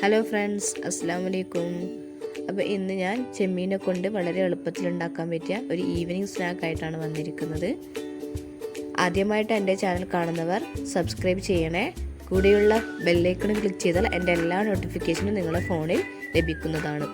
Hello friends, അസ്സലാമു അലൈക്കും. അപ്പോൾ ഇന്ന് ഞാൻ ചെമ്മീനെ കൊണ്ട് വളരെ എളുപ്പത്തിൽ ഉണ്ടാക്കാൻ പറ്റിയ ഒരു ഈവനിങ് സ്നാക്കായിട്ടാണ് വന്നിരിക്കുന്നത്. ആദ്യമായിട്ട് എൻ്റെ ചാനൽ കാണുന്നവർ സബ്സ്ക്രൈബ് ചെയ്യണേ. കൂടെയുള്ള ബെല്ലൈക്കൺ ക്ലിക്ക് ചെയ്താൽ എൻ്റെ എല്ലാ നോട്ടിഫിക്കേഷനും നിങ്ങളുടെ ഫോണിൽ ലഭിക്കുന്നതാണ്.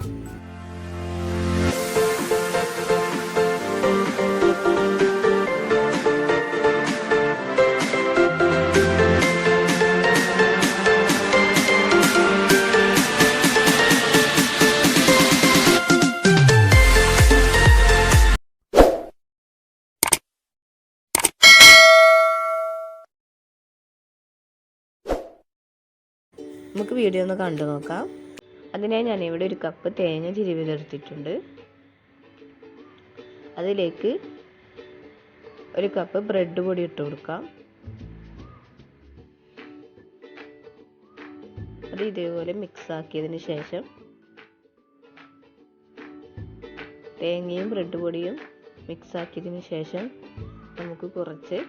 നമുക്ക് വീഡിയോ ഒന്ന് കണ്ടു നോക്കാം. അതിനായി ഞാനിവിടെ ഒരു കപ്പ് തേങ്ങ ചിരവിയെടുത്തിട്ടുണ്ട്. അതിലേക്ക് ഒരു കപ്പ് ബ്രെഡ് പൊടി ഇട്ട് കൊടുക്കാം. അത് ഇതേപോലെ മിക്സ് ആക്കിയതിന് ശേഷം തേങ്ങയും ബ്രെഡ് പൊടിയും മിക്സ് ആക്കിയതിന് ശേഷം നമുക്ക് കുറച്ച്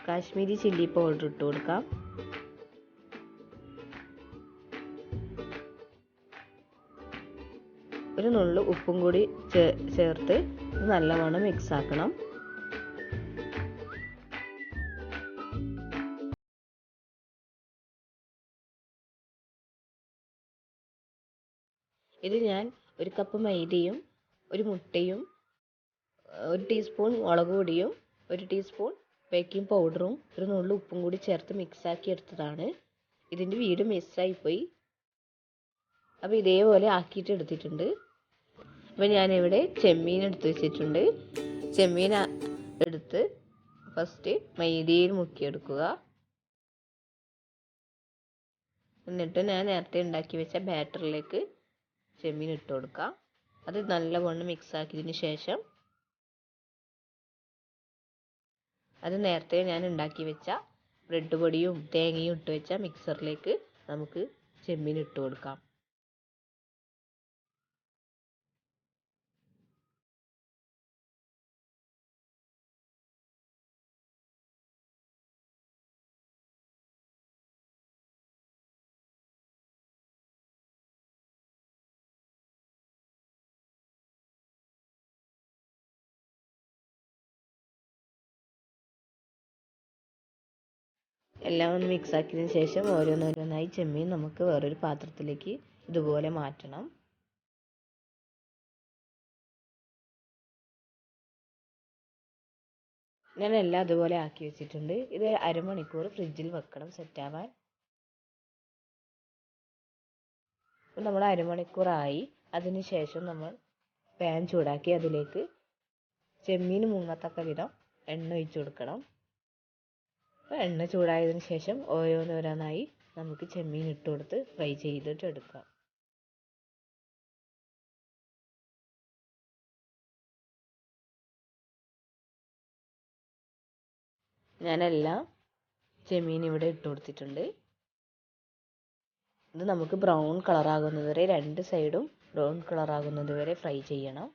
കാശ്മീരി ചില്ലി പൗഡർ ഇട്ട് കൊടുക്കാം. ഒരു നുള്ളു ഉപ്പും കൂടി ചേർത്ത് നല്ലവണ്ണം മിക്സ് ആക്കണം. ഇത് ഞാൻ ഒരു കപ്പ് മൈദയും ഒരു മുട്ടയും ഒരു ടീസ്പൂൺ മുളക് പൊടിയും ഒരു ടീസ്പൂൺ ബേക്കിംഗ് പൗഡറും ഒരു നുള്ളു ഉപ്പും കൂടി ചേർത്ത് മിക്സ് ആക്കി എടുത്തതാണ്. ഇതിൻ്റെ വീട് മിസ്സായിപ്പോയി. അപ്പോൾ ഇതേപോലെ ആക്കിയിട്ട് എടുത്തിട്ടുണ്ട്. അപ്പോൾ ഞാനിവിടെ ചെമ്മീൻ എടുത്ത് വെച്ചിട്ടുണ്ട്. ചെമ്മീൻ എടുത്ത് ഫസ്റ്റ് മൈദയിൽ മുക്കിയെടുക്കുക. എന്നിട്ട് ഞാൻ നേരത്തെ ഉണ്ടാക്കി വെച്ച ബാറ്ററിലേക്ക് ചെമ്മീൻ ഇട്ട് കൊടുക്കാം. അത് നല്ലവണ്ണം മിക്സ് ആക്കിയതിന് ശേഷം അത് നേരത്തെ ഞാൻ ഉണ്ടാക്കി വെച്ച ബ്രെഡ് പൊടിയും തേങ്ങയും ഇട്ട് വെച്ച മിക്സറിലേക്ക് നമുക്ക് ചെമ്മീൻ ഇട്ട് കൊടുക്കാം. എല്ലാം ഒന്ന് മിക്സ് ആക്കിയതിന് ശേഷം ഓരോന്നോരോന്നായി ചെമ്മീൻ നമുക്ക് വേറൊരു പാത്രത്തിലേക്ക് ഇതുപോലെ മാറ്റണം. ഞാൻ എല്ലാം അതുപോലെ ആക്കി വെച്ചിട്ടുണ്ട്. ഇത് അരമണിക്കൂർ ഫ്രിഡ്ജിൽ വെക്കണം സെറ്റാവാൻ. നമ്മൾ അരമണിക്കൂറായി. അതിന് ശേഷം നമ്മൾ പാൻ ചൂടാക്കി അതിലേക്ക് ചെമ്മീൻ മുങ്ങത്തക്ക വിധം എണ്ണ ഒഴിച്ചു കൊടുക്കണം. എണ്ണ ചൂടായതിനു ശേഷം ഓരോന്നോരോന്നായി നമുക്ക് ചെമ്മീൻ ഇട്ട് കൊടുത്ത് ഫ്രൈ ചെയ്തിട്ട് എടുക്കാം. ഞാനെല്ലാം ചെമ്മീൻ ഇവിടെ ഇട്ട് കൊടുത്തിട്ടുണ്ട്. ഇത് നമുക്ക് ബ്രൗൺ കളറാകുന്നത് വരെ രണ്ട് സൈഡും ബ്രൗൺ കളറാകുന്നത് വരെ ഫ്രൈ ചെയ്യണം.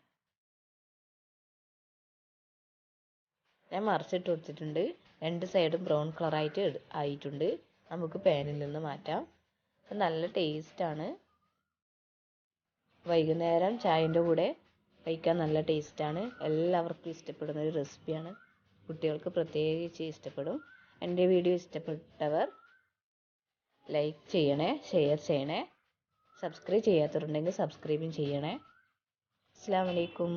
ഞാൻ മറിച്ചിട്ട് കൊടുത്തിട്ടുണ്ട്. രണ്ട് സൈഡും ബ്രൗൺ കളറായിട്ട് ആയിട്ടുണ്ട്. നമുക്ക് പാനിൽ നിന്ന് മാറ്റാം. നല്ല ടേസ്റ്റാണ്. വൈകുന്നേരം ചായൻ്റെ കൂടെ കഴിക്കാൻ നല്ല ടേസ്റ്റാണ്. എല്ലാവർക്കും ഇഷ്ടപ്പെടുന്ന ഒരു റെസിപ്പിയാണ്. കുട്ടികൾക്ക് പ്രത്യേകിച്ച് ഇഷ്ടപ്പെടും. എൻ്റെ വീഡിയോ ഇഷ്ടപ്പെട്ടവർ ലൈക്ക് ചെയ്യണേ, ഷെയർ ചെയ്യണേ. സബ്സ്ക്രൈബ് ചെയ്യാത്തവരുണ്ടെങ്കിൽ സബ്സ്ക്രൈബും ചെയ്യണേ. അസ്സലാമു അലൈക്കും.